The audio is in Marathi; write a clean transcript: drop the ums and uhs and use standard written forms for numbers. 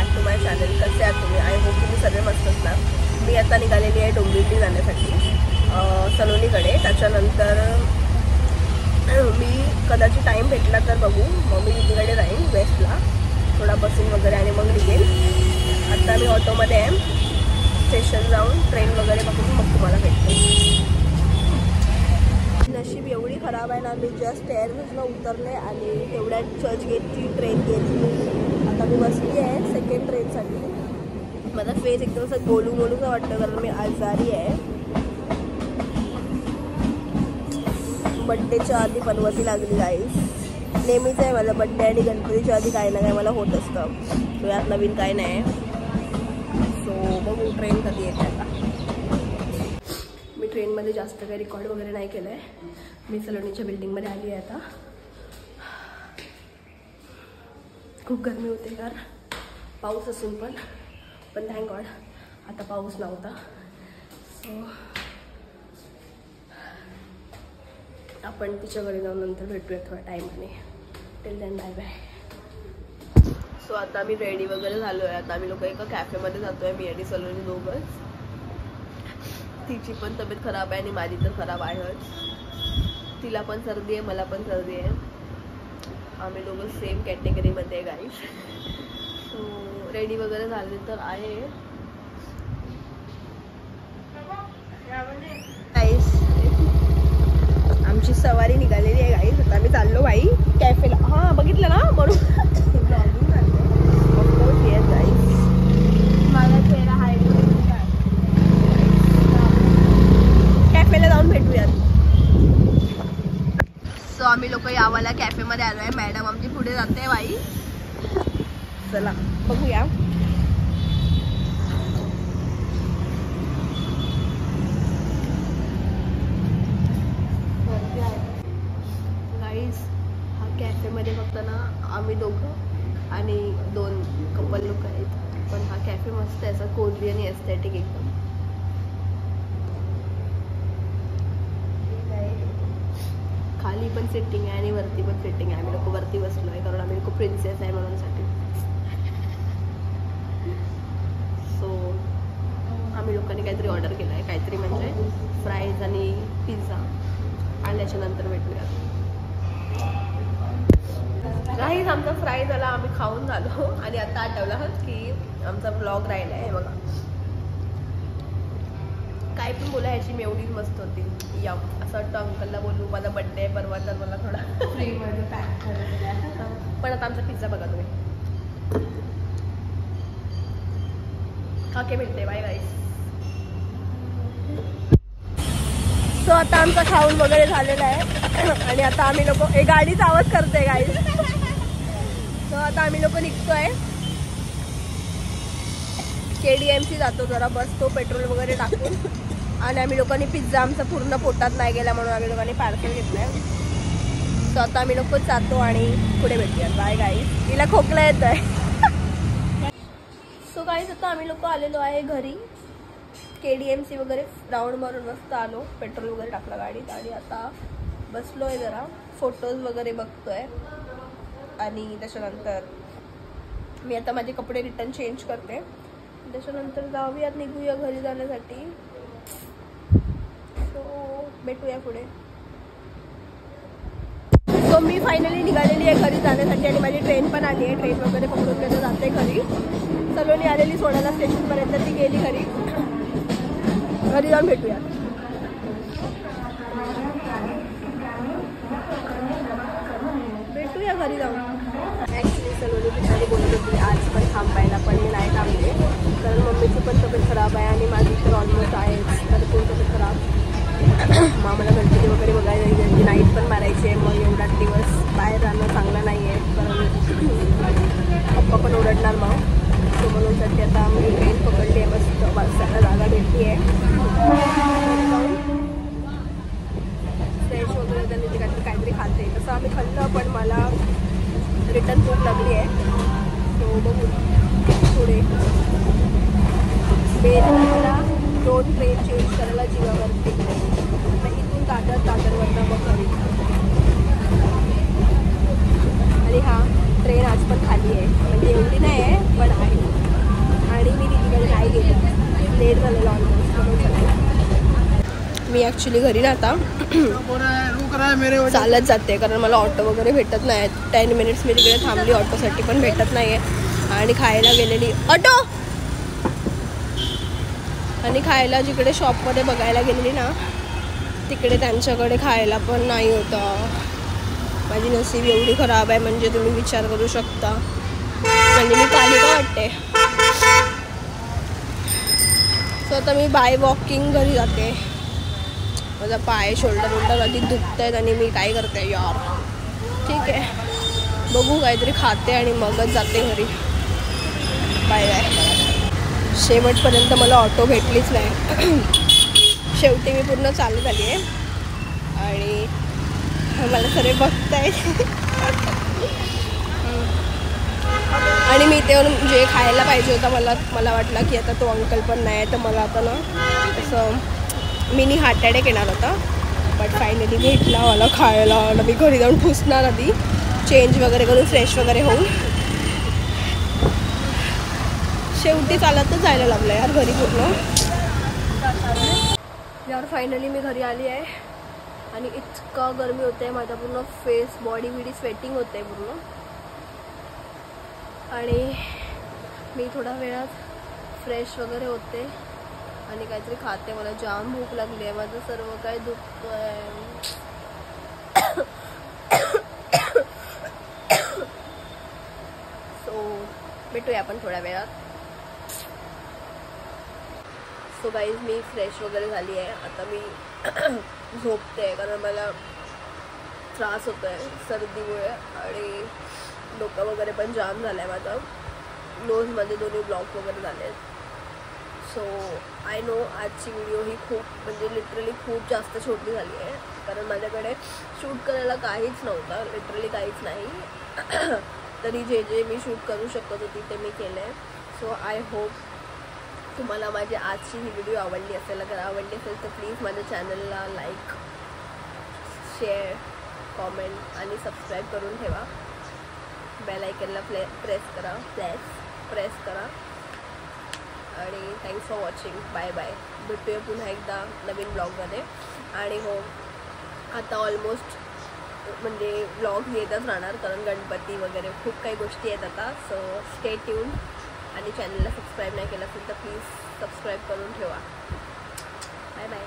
Back to my channel. कसे आहात तुम्ही? आय होप तुम्ही सगळे मस्त असणार. मी आता निघालेली आहे डोंबिवली जाण्यासाठी सलोनीकडे. त्याच्यानंतर मी कदाचित टाईम भेटला तर बघू, मग मी तिकडे जाईन वेस्टला थोडा बसून वगैरे आणि मग निघेन. आता मी ऑटोमध्ये आहे. स्टेशन जाऊन ट्रेन वगैरे बघून मग तुम्हाला भेटते. नशीब एवढी खराब आहे ना, मी जस्ट एअरवेजला उतरले आणि तेवढ्यात चर्चगेटची ट्रेन गेली. आता मी बसली आहे सेकंड ट्रेनसाठी. माझा फेस एकदम असं गोलू गोलूचं वाटतं कारण मी आजारी आहे. बड्डेच्या आधी पनवती लागली गाईस. नेहमीच आहे मला बड्डे आणि गणपतीच्या आधी काही ना काय मला होत असतं. तो यात नवीन काय नाही. सो बघू ट्रेन कधी येते. आता मी ट्रेनमध्ये जास्त काही रेकॉर्ड वगैरे नाही केलं आहे. मी सलोनीच्या बिल्डिंगमध्ये आली आहे आता. खूप गरमी होते यार, पाऊस असून पण थँक गॉड आता पाऊस नव्हता. सो आपण तिच्याकडे जाऊन नंतर भेटूया थोड्या टाईमाने. Till then bye bye. So आता मी रेडी वगैरे झालो आहे. आता आम्ही लोक एका कॅफेमध्ये जातो आहे, मी आणि सलोनी दोघंच. तिची पण तब्येत खराब आहे आणि माझी तर खराब आहेच. तिला पण सर्दी आहे, मला पण सर्दी आहे. आम्ही दोघं सेम कॅटेगरीमध्ये आहे गाईस. सो रेडी वगैरे झाले तर आहे गाईस. आमची सवारी निघालेली आहे गाईस. आता आम्ही चाललो बाई कॅफेला. हां बघितलं ना म्हणून येस गाईस. माझा चेहरा हाईट कॅफेला जाऊन भेटूयात. सो आम्ही लोक यावाला कॅफेमध्ये आलो आहे. मॅडम आमची पुढे जाते बाई. चला बघूया. गाईज हा कॅफेमध्ये फक्त ना आम्ही दोघं आणि 2 कपल लोक आहेत. पण हा कॅफे मस्त आहे, असा कोझी आणि एस्थेटिक एकदम. खाली पण सेटिंग आहे आणि वरती पण सेटिंग आहे. आम्ही लोक वरती बसलो आहे कारण आम्ही लोक प्रिन्सेस आहे म्हणून साठी. सो आम्ही लोकांनी काहीतरी ऑर्डर केलं आहे, काहीतरी म्हणजे फ्राईज आणि पिझ्झा. आल्याच्या नंतर भेटूया. काहीच आमचा फ्राय झाला, आम्ही खाऊन झालो आणि आता आठवलं की आमचा ब्लॉग राहिला आहे. बघा काय पण बोला ह्याची मी एवढीच मस्त होती. या असं वाटतं अंकलला बोलू माझा बड्डे आहे परवा तर मला थोडा फ्रीमध्ये पॅक करायचा. पण आता आमचा पिझ्झा बघा तुम्ही. खाके मिळते. बाय गाईस. सो आता आमचं खाऊन वगैरे झालेलं आहे आणि आता आम्ही लोक गाडीचा आवाज करते गाईस. सो आता आम्ही लोक निघतोय. KDMC जातो जरा बसतो पेट्रोल वगैरे टाकून. आणि आम्ही लोकांनी पिझ्झा आमचा पूर्ण पोटात नाही गेला म्हणून आम्ही लोकांनी पार्सल घेतलंय. सो आता आम्ही लोक जातो आणि पुढे भेटूया. बाय गाईस. तिला खोकला येत आहे. सो गाईस आता आम्ही लोक आलेलो आहे घरी. KDMC वगैरे राऊंड मारून मस्त आलो. पेट्रोल वगैरे टाकलं गाडीत आणि आता बसलो आहे जरा फोटोज वगैरे बघतोय. आणि त्याच्यानंतर मी आता माझे कपडे रिटर्न चेंज करते. त्याच्यानंतर जाऊयात निघूया घरी जाण्यासाठी. सो भेटूया पुढे. सो मी फायनली निघालेली आहे घरी जाण्यासाठी आणि माझी ट्रेन पण आली आहे. ट्रेन वगैरे पकडून घेऊन जाते घरी. सलोनी आलेली सोडायला स्टेशनपर्यंत, ती गेली घरी. घरी जाऊन भेटूया. घरी जाऊन. ॲक्च्युली सलोनी पिछाडी बोलत होती आज पण थांबायला, पण मी नाही थांबले कारण मम्मीची पण तब्येत खराब आहे आणि माझी तर ऑलमोस्ट आहेच. तर कोण तब्येत खराब मग आम्हाला गणपती वगैरे बघायला जायची, नाईट पण मारायची आहे. मग एवढा दिवस बाहेर राहणं चांगलं नाही आहे कारण पप्पा पण ओरडणार मग. सो म्हणूनसाठी आता आम्ही ट्रेन पकडली आहे. मस्त बसायला जागा भेटली आहे. फ्रेश वगैरे त्यांनी काहीतरी खाते तसं आम्ही खाल्लं पण मला रिटर्न भूक लागली आहे. सो बघू पुढे. बेलला 2 ट्रेन चेंज करायला जीवावरती. मग इथून दादरवरनं मग घरी. आणि हा ट्रेन आज पण खाली आहे म्हणजे एवढी नाही आहे पण आहे. ॲक्च्युली घरी ना आता चालत जाते, कारण मला ऑटो वगैरे भेटत नाही. 10 मिनिट्स मी तिकडे थांबली, ऑटोसाठी पण भेटत नाही आहे. आणि खायला गेलेली ऑटो आणि खायला जिकडे शॉपमध्ये बघायला गेलेली ना, तिकडे त्यांच्याकडे खायला पण नाही होतं. माझी नसीब एवढी खराब आहे म्हणजे तुम्ही विचार करू शकता. म्हणजे मी पालिका वाटते. सो आता मी बाय वॉकिंग घरी जाते. माझा पाय शोल्डर आधी दुखत आहेत आणि मी काय करते यार. ठीक आहे, बघू काहीतरी खाते आणि मगच जाते घरी. Bye bye. शेवटपर्यंत मला ऑटो भेटलीच नाही. शेवटी मी पूर्ण चालत आली आहे आणि मला सर्व बघतायत. आणि मी ते जे खायला पाहिजे होता मला वाटलं की आता तो अंकल पण नाही आहे, तर मला आता ना असं मिनी हार्ट अटॅक येणार होता. बट फायनली भेटला मला खायला. आणि मी घरी जाऊन पुसणार आधी, चेंज वगैरे करून फ्रेश वगैरे होऊन. शेवटी चालतच जायला लागलं यार घरी पूर्ण. यार फायनली मी घरी आली आहे आणि इतका गरमी होते. माझा पूर्ण फेस बॉडी स्वेटिंग होते पूर्ण. आणि मी थोड्या वेळात फ्रेश वगैरे होते आणि काहीतरी खाते. मला जाम भूक लागली आहे. माझं सर्व काही दुखतं आहे. सो भेटूया आपण थोड्या वेळात. सो गाईज मी फ्रेश वगैरे झाली आहे. आता मी झोपते कारण मला त्रास होतो आहे सर्दीमुळे आणि डोकं वगैरे पण जाम झालं आहे माझं. नोजमध्ये दोन्ही ब्लॉक वगैरे झाले आहेत. सो आय नो आजची व्हिडिओ ही खूप म्हणजे लिटरली खूप जास्त छोटी झाली आहे, कारण माझ्याकडे शूट करायला काहीच नव्हतं, लिटरली काहीच नाही. तरी जे मी शूट करू शकत होती ते मी केलं आहे. सो आय होप तुम्हाला माझी आजची ही व्हिडिओ आवडली असेल. अगर आवडली असेल तर प्लीज माझ्या चॅनलला लाईक, शेअर, कॉमेंट आणि सबस्क्राईब करून ठेवा. बेल आयकनला प्रेस करा. आणि thanks for watching. Bye bye. भेटूया पुन्हा एकदा नवीन ब्लॉगमध्ये. आणि हो, आता ऑलमोस्ट म्हणजे ब्लॉग येतच राहणार, कारण गणपती वगैरे खूप काही गोष्टी आहेत आता. So stay tune. आणि चॅनलला सबस्क्राईब नाही केलं असेल तर प्लीज सबस्क्राईब करून ठेवा. Bye bye.